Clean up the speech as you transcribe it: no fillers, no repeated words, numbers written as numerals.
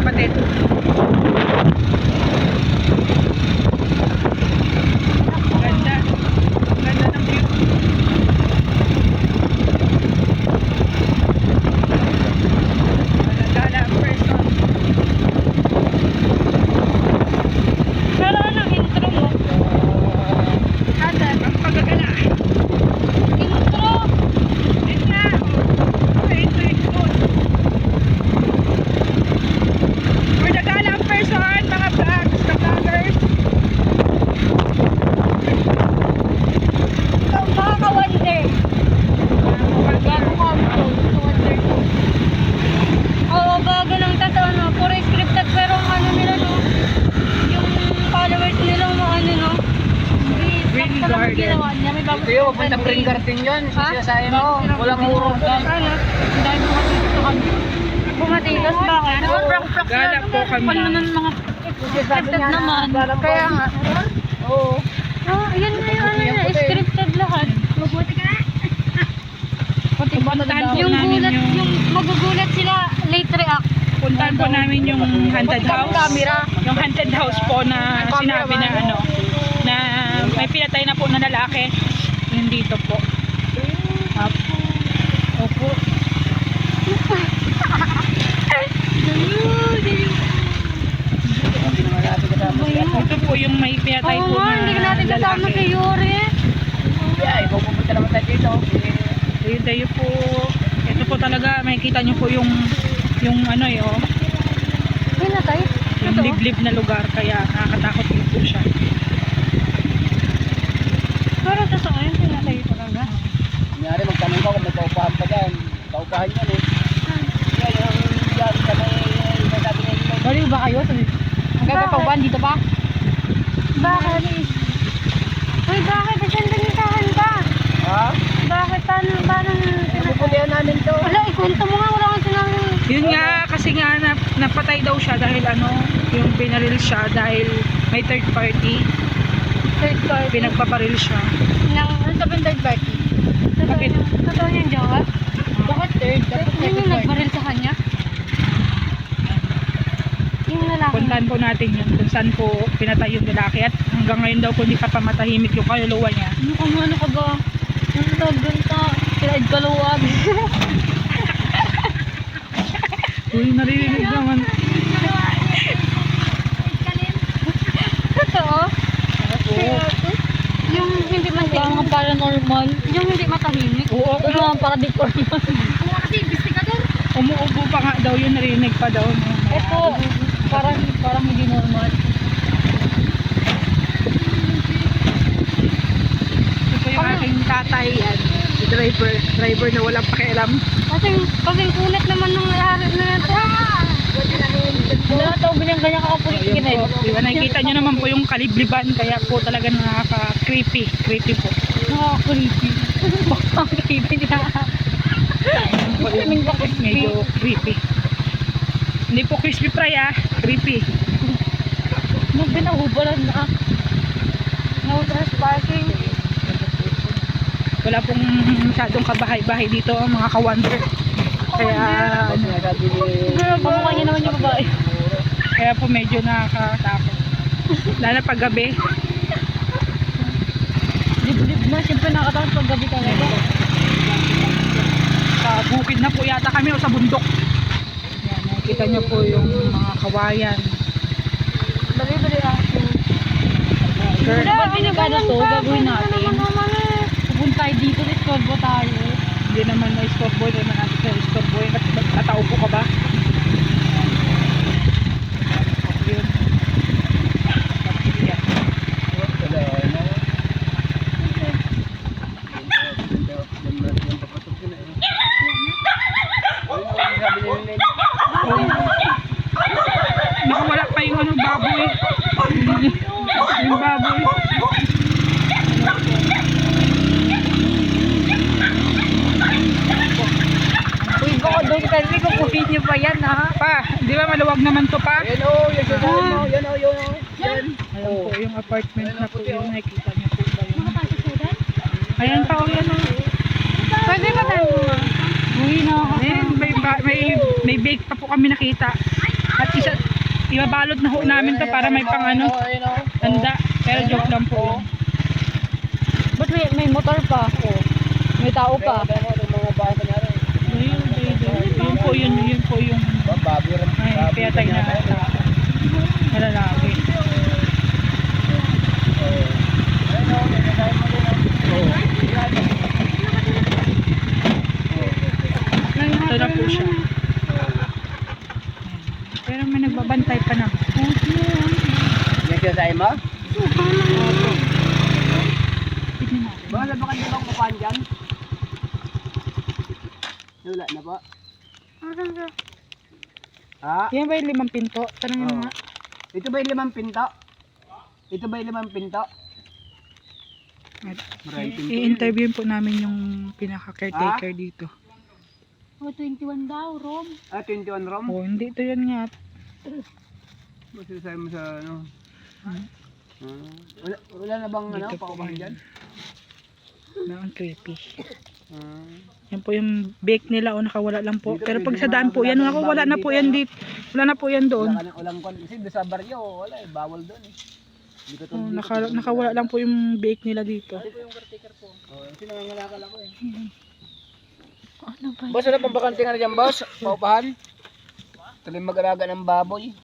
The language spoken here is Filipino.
kapatid. Ganda. Ganda ng view. Gala ang person. Pero anong intro mo? Ada, ang pagagala. Intro? Yun nga. Ito. For the gala ang person, mga vlogs, the vloggers. Ikaw mga ka-wonder. Oo, bago lang tato, ano, puro scripted pero ang ano nila, no, yung followers nila, ano, no, Green sakto lang ang Garden. ginawa niya, may bago Ito yun, punta Green Garden yun. Ha? Sisiyasahin mo. Walang muro. Ano? Dahil bumatitos na kami. Bumatitos, bakit? Gala po kami. Ano naman mga scripted naman. Kaya nga. Oo. Oh, yan na yung ano na, scripted lahat. Mabuti ka na. Puntahan po Yung namin gulat, yung yung magugulat sila, late react. puntahan po namin yung haunted house. Camera. Yung haunted house po na sinabi na ano na may pinatay na po na lalaki. Yun dito po. Opo. Ito po yung may pinatay Oo po nga, na hindi natin kasama si lalaki. Yuri. Yeah, ikaw pupunta naman tayo dito. Dayo po. Ito po talaga makikita nyo po yung ano oh, Pinatay? yung Ito. liblib na lugar kaya nakakatakot din po siya. Pero totoo yun, pinatay talaga. Kunyari, magtanong ka kung may kaupahan pa dyan. Kaupahan yan eh. Kaya yung dyan ka may sabi na yun. Baliw ba kayo? Bakit? dito pa? Bakit? Uy, bakit? Saan binitahan ka? Ha? Bakit? Paano pinatay? Pupulihan namin to. Wala, ikwento mo nga, wala kang sinabi. Yun nga, kasi nga napatay daw siya dahil ano, yung binaril siya dahil may third party. Third party. Pinagpaparil siya. Ano sabihin third party? Bakit? Totoo yung jowa? Bakit third? Dapat Yun yung nagbaril sa kanya? Yung lalaki. Puntahan po natin yun kung saan po pinatay yung lalaki at hanggang ngayon daw po hindi pa pamatahimik yung kaluluwa niya. Ano ka ba? Ano tawag doon ka? Siraid kaluwag. Uy, naririnig naman. Totoo? Yung hindi matahimik. Paranormal. Yung hindi matahimik. Oo, Yung mga paranormal. Kasi investigador. umuubo pa nga daw yun, narinig pa daw. Ito, parang hindi normal. Ito po yung aking tatay, yan. Si driver na walang pakialam. Kasing kunat naman nung nangyari na ito. Wala tao ganyan kakapulit Ayun kinay. po. Diba, nakikita nyo naman po yung kalibliban, kaya po talaga nakaka-creepy. Creepy po. Nakaka-creepy. Bakit creepy niya? Medyo creepy. Hindi po crispy fry creepy. Nung binahubalan na. No trespassing. Wala pong masyadong kabahay-bahay dito mga ka-wonder. Kaya Pamukha niya naman yung babae. kaya po medyo nakakatakot. Lalo na pag gabi. Liblib na. Siyempre nakatakot pag gabi talaga. Sa bukid na po yata kami o sa bundok. Yan, nakikita nyo po yung mga kawayan. Bali-bali ako. Girl, Ba't delikado to? Gagawin natin. Pupunta tayo dito. Discorbo tayo. hindi naman na store boy, hindi naman natin sa store boy. Katao po ka ba? Yun. Yan. Nakawala pa yung ano, baboy. Yung baboy. Uy, baka doon kasi kukuhin niyo pa yan, ha? Pa, di ba maluwag naman to pa? Yan o, yan o, yan o, yan o. Ayan po yung apartment na po yung nakikita niyo po ba yun? Makapasok po doon? Ayan pa, o yan o. Pwede ba tayo? Uy, Ayan, may bake pa po kami nakita. At ibabalot na ho namin to para may pang ano, handa. Pero joke lang po yun. Ba't may motor pa? May tao pa. Mga bahay pa niya rin. Yun po yung Baboy rin. ay pinatay na lalaki. Ito na po siya. Pero may nagbabantay pa na. Yan siya sa'yo mo? Tignan natin. Baka ba kanina bang kukuhan dyan? Wala na po. Ha? Yan ba yung 5 pinto? Tanongin mo nga. Ito ba yung 5 pinto? Ito ba yung 5 pinto? Maraming pinto yun. I-interviewin po namin yung pinaka-caretaker dito. Oh, 21 daw, Rom. 21 rom? Oh, hindi ito yan nga. Masasabi mo sa ano? Hmm. Wala na bang ano, Dito po paupahan yun. dyan? Ang creepy. Ah. Yan po yung bake nila o nakawala lang po. Dito, Pero pag pwede sa daan po yan, mga wala na po dito, yan ano? dito. Wala na po yan doon. Wala ka nang ulang kwan. Kasi doon sa baryo, wala eh. Bawal doon eh. Hindi ko Oh, nakawala lang po yung bake nila dito. Ito yung caretaker po. Oh, kasi nangangalakal ako eh. Ano ba? Boss, wala pang bakante nga na dyan, boss? Paupahan? Tuloy mag-alaga ng baboy.